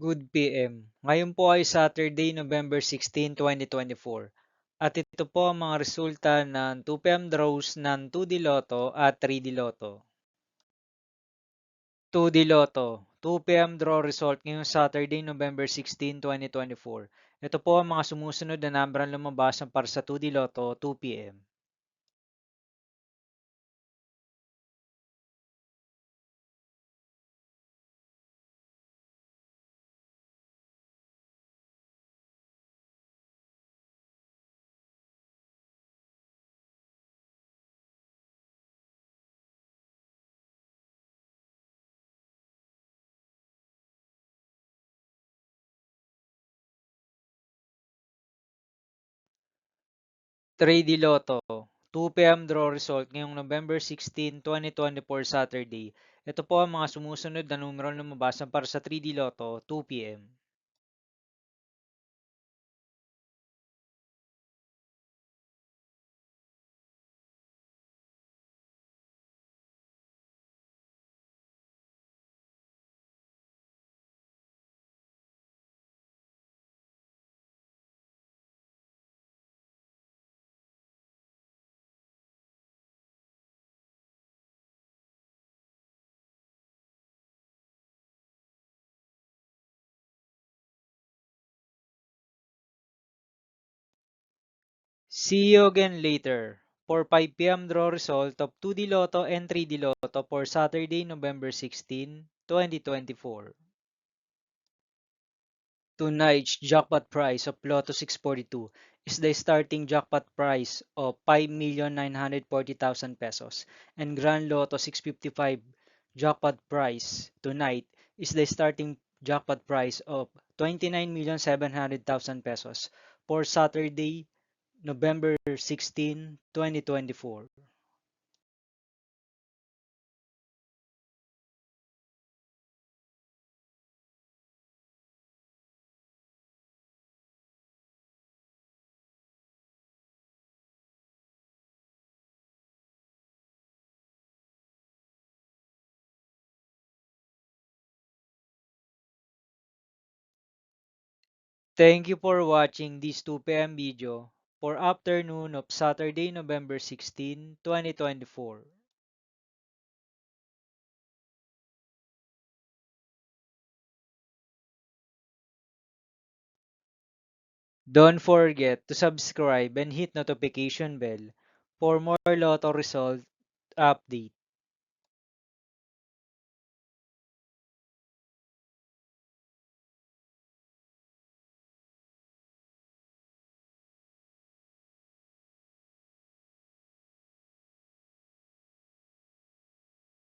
Good PM. Ngayon po ay Saturday, November 16, 2024. At ito po ang mga resulta ng 2 PM draws ng 2D Lotto at 3D Lotto. 2D Lotto, 2 PM draw result ngayong Saturday, November 16, 2024. Ito po ang mga sumusunod na number ang lumabas para sa 2D Lotto 2 PM. 3D Lotto, 2 PM draw result ngayong November 16, 2024 Saturday. Ito po ang mga sumusunod na numero na lumabas para sa 3D Lotto 2 PM. See you again later for 5 PM draw result of 2D Lotto and 3D Lotto for Saturday, November 16, 2024. Tonight's jackpot prize of Lotto 642 is the starting jackpot prize of 5,940,000 pesos, and Grand Lotto 655 jackpot prize tonight is the starting jackpot prize of 29,700,000 pesos for Saturday, November 16, 2024. Thank you for watching this 2 PM video for afternoon of Saturday, November 16, 2024. Don't forget to subscribe and hit notification bell for more Lotto result update.